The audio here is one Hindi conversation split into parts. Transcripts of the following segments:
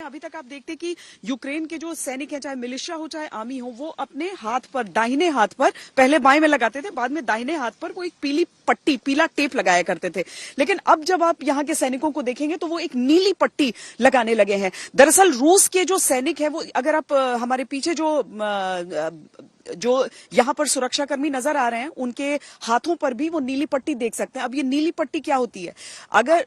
अभी तक आप देखते कि यूक्रेन के जो सैनिक हैं, चाहे मिलिशिया हो चाहे आर्मी हो, वो अपने हाथ पर, दाहिने हाथ पर, पहले बाएं में लगाते थे, बाद में दाहिने हाथ पर वो एक पीली पट्टी, पीला टेप लगाया करते थे। लेकिन अब जब आप यहाँ के सैनिकों को देखेंगे तो वो एक नीली पट्टी लगाने लगे हैं। दरअसल रूस के जो सैनिक है वो, अगर आप हमारे पीछे जो यहां पर सुरक्षाकर्मी नजर आ रहे हैं, उनके हाथों पर भी वो नीली पट्टी देख सकते हैं। अब ये नीली पट्टी क्या होती है? अगर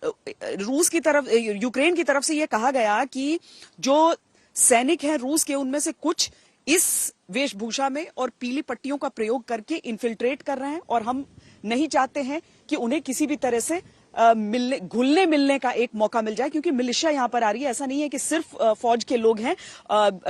रूस की तरफ, यूक्रेन की तरफ से ये कहा गया कि जो सैनिक हैं रूस के, उनमें से कुछ इस वेशभूषा में और पीली पट्टियों का प्रयोग करके इन्फिल्ट्रेट कर रहे हैं, और हम नहीं चाहते हैं कि उन्हें किसी भी तरह से घुलने मिलने का एक मौका मिल जाए, क्योंकि मिलिशिया यहां पर आ रही है। ऐसा नहीं है कि सिर्फ फौज के लोग हैं,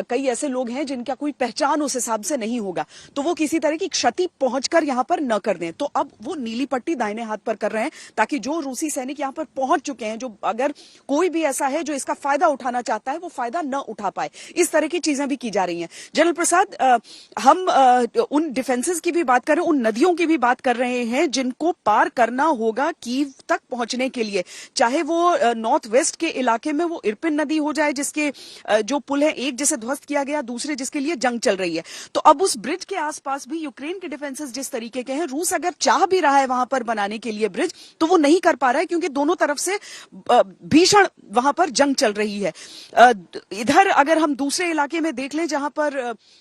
कई ऐसे लोग हैं जिनका कोई पहचान उस हिसाब से नहीं होगा, तो वो किसी तरह की क्षति पहुंचकर यहां पर न कर दें। तो अब वो नीली पट्टी दाहिने हाथ पर कर रहे हैं, ताकि जो रूसी सैनिक यहां पर पहुंच चुके हैं, जो अगर कोई भी ऐसा है जो इसका फायदा उठाना चाहता है, वो फायदा न उठा पाए। इस तरह की चीजें भी की जा रही हैं। जनरल प्रसाद, हम उन डिफेंसेस की भी बात कर रहे हैं, उन नदियों की भी बात कर रहे हैं जिनको पार करना होगा कीव तक पहुंचने के लिए, चाहे वो नॉर्थ वेस्ट के इलाके में वो इरपिन नदी हो जाए, जिसके जो पुल है, एक जिसे ध्वस्त किया गया, दूसरे जिसके लिए जंग चल रही है। तो अब उस ब्रिज के आसपास भी यूक्रेन के डिफेंसेस जिस तरीके के हैं, रूस अगर चाह भी रहा है वहां पर बनाने के लिए ब्रिज, तो वो नहीं कर पा रहा है, क्योंकि दोनों तरफ से भीषण वहां पर जंग चल रही है। इधर अगर हम दूसरे इलाके में देख लें, जहां पर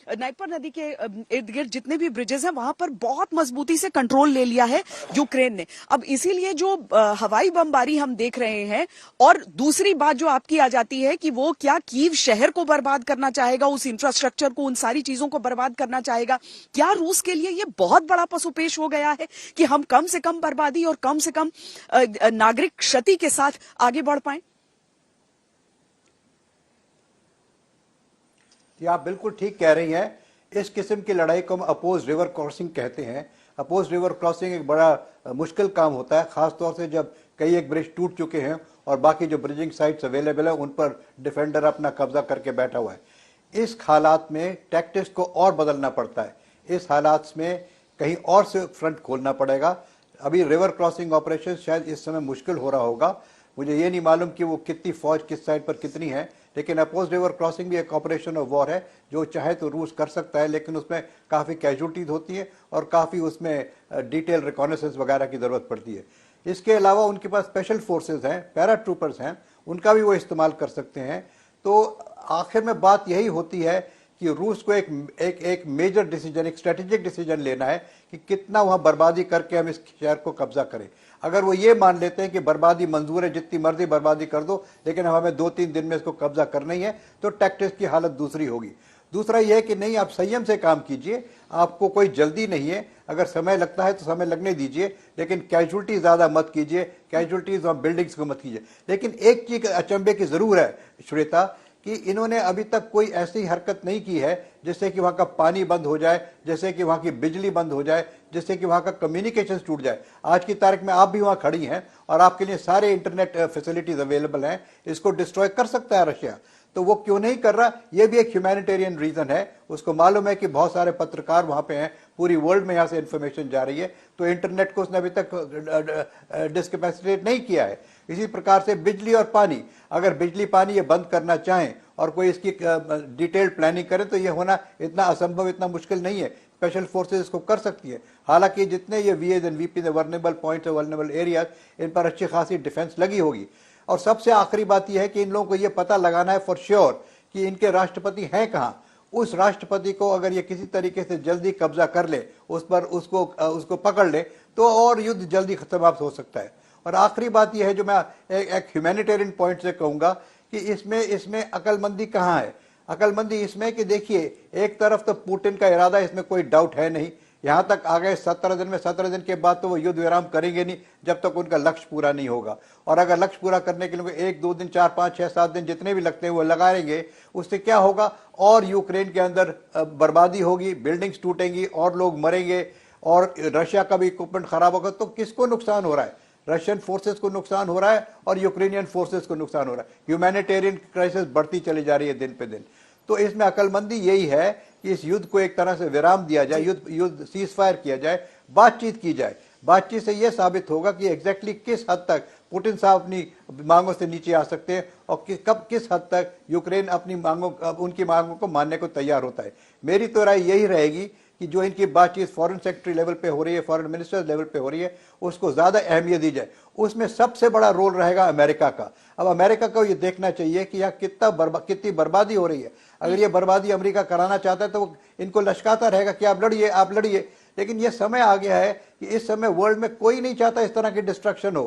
नाइपर नदी के इर्द गिर्द जितने भी ब्रिजेस हैं, वहां पर बहुत मजबूती से कंट्रोल ले लिया है यूक्रेन ने। अब इसीलिए जो हवाई बमबारी हम देख रहे हैं, और दूसरी बात जो आपकी आ जाती है कि वो क्या कीव शहर को बर्बाद करना चाहेगा, उस इंफ्रास्ट्रक्चर को, उन सारी चीजों को बर्बाद करना चाहेगा। क्या रूस के लिए ये बहुत बड़ा पसुपेश हो गया है कि हम कम से कम बर्बादी और कम से कम नागरिक क्षति के साथ आगे बढ़ पाए? ये आप बिल्कुल ठीक कह रही हैं। इस किस्म की लड़ाई को हम अपोज रिवर क्रॉसिंग कहते हैं। अपोज रिवर क्रॉसिंग एक बड़ा मुश्किल काम होता है, खासतौर से जब कई एक ब्रिज टूट चुके हैं और बाकी जो ब्रिजिंग साइट्स अवेलेबल है उन पर डिफेंडर अपना कब्जा करके बैठा हुआ है। इस हालात में टैक्टिक्स को और बदलना पड़ता है। इस हालात में कहीं और से फ्रंट खोलना पड़ेगा। अभी रिवर क्रॉसिंग ऑपरेशन शायद इस समय मुश्किल हो रहा होगा। मुझे ये नहीं मालूम कि वो कितनी फौज किस साइड पर कितनी है, लेकिन अपोज रिवर क्रॉसिंग भी एक ऑपरेशन ऑफ वॉर है जो चाहे तो रूस कर सकता है, लेकिन उसमें काफ़ी कैजुअल्टीज होती है और काफ़ी उसमें डिटेल रिकॉनेसेंस वगैरह की ज़रूरत पड़ती है। इसके अलावा उनके पास स्पेशल फोर्सेज हैं, पैरा ट्रूपर्स हैं, उनका भी वो इस्तेमाल कर सकते हैं। तो आखिर में बात यही होती है कि रूस को एक मेजर डिसीजन, एक स्ट्रेटेजिक डिसीजन लेना है कि कितना वहाँ बर्बादी करके हम इस शहर को कब्जा करें। अगर वो ये मान लेते हैं कि बर्बादी मंजूर है, जितनी मर्जी बर्बादी कर दो, लेकिन हमें 2-3 दिन में इसको कब्जा करना ही है, तो टैक्टिक्स की हालत दूसरी होगी। दूसरा यह है कि नहीं, आप संयम से काम कीजिए, आपको कोई जल्दी नहीं है, अगर समय लगता है तो समय लगने दीजिए, लेकिन कैजुअल्टी ज़्यादा मत कीजिए, कैजुअल्टीज और बिल्डिंग्स को मत कीजिए। लेकिन एक चीज़ अचंभे की ज़रूर है श्वेता, कि इन्होंने अभी तक कोई ऐसी हरकत नहीं की है जिससे कि वहाँ का पानी बंद हो जाए, जैसे कि वहाँ की बिजली बंद हो जाए, जिससे कि वहाँ का कम्युनिकेशन टूट जाए। आज की तारीख में आप भी वहाँ खड़ी हैं और आपके लिए सारे इंटरनेट फैसिलिटीज अवेलेबल हैं। इसको डिस्ट्रॉय कर सकता है रशिया, तो वो क्यों नहीं कर रहा? ये भी एक ह्यूमैनिटेरियन रीजन है। उसको मालूम है कि बहुत सारे पत्रकार वहाँ पे हैं, पूरी वर्ल्ड में यहाँ से इंफॉर्मेशन जा रही है, तो इंटरनेट को उसने अभी तक डिस्कैपेसिटेट नहीं किया है। इसी प्रकार से बिजली और पानी, अगर बिजली पानी ये बंद करना चाहें और कोई इसकी डिटेल्ड प्लानिंग करे तो ये होना इतना असंभव, इतना मुश्किल नहीं है। स्पेशल फोर्सेज इसको कर सकती है। हालांकि जितने ये वीएज एंड वीपी, वर्नेबल पॉइंट्स और वर्नेबल एरियाज, इन पर अच्छी खासी डिफेंस लगी होगी। और सबसे आखिरी बात यह है कि इन लोगों को ये पता लगाना है फॉर श्योर कि इनके राष्ट्रपति हैं कहाँ। उस राष्ट्रपति को अगर ये किसी तरीके से जल्दी कब्जा कर ले, उस पर उसको पकड़ ले, तो और युद्ध जल्दी समाप्त हो सकता है। और आखिरी बात यह है जो मैं एक ह्यूमैनिटेरियन पॉइंट से कहूंगा कि इसमें अकलमंदी कहाँ है? अकलमंदी इसमें कि देखिए, एक तरफ तो पुतिन का इरादा, इसमें कोई डाउट है नहीं, यहाँ तक आ गए 17 दिन में, 17 दिन के बाद तो वो युद्ध विराम करेंगे नहीं जब तक उनका लक्ष्य पूरा नहीं होगा। और अगर लक्ष्य पूरा करने के लिए 1-2 दिन, 4, 5, 6, 7 दिन जितने भी लगते हैं वो लगाएंगे, उससे क्या होगा? और यूक्रेन के अंदर बर्बादी होगी, बिल्डिंग्स टूटेंगी और लोग मरेंगे और रशिया का भी इक्विपमेंट खराब होगा। तो किसको नुकसान हो रहा है? रशियन फोर्सेस को नुकसान हो रहा है और यूक्रेनियन फोर्सेस को नुकसान हो रहा है। ह्यूमैनिटेरियन क्राइसिस बढ़ती चली जा रही है दिन पे दिन। तो इसमें अकलमंदी यही है कि इस युद्ध को एक तरह से विराम दिया जाए, युद्ध सीज फायर किया जाए, बातचीत की जाए। बातचीत से यह साबित होगा कि एग्जैक्टली किस हद तक पुतिन साहब अपनी मांगों से नीचे आ सकते हैं और कब किस हद तक यूक्रेन अपनी उनकी मांगों को मानने को तैयार होता है। मेरी तो राय यही रहेगी कि जो इनकी बातचीत फॉरेन सेक्रेटरी लेवल पे हो रही है, फॉरेन मिनिस्टर लेवल पे हो रही है, उसको ज्यादा अहमियत दी जाए। उसमें सबसे बड़ा रोल रहेगा अमेरिका का। अब अमेरिका को ये देखना चाहिए कि यहाँ कितनी बर्बादी हो रही है। अगर ये बर्बादी अमेरिका कराना चाहता है तो वो इनको लश्काता रहेगा कि आप लड़िए, आप लड़िए। लेकिन ये समय आ गया है कि इस समय वर्ल्ड में कोई नहीं चाहता इस तरह की डिस्ट्रक्शन हो।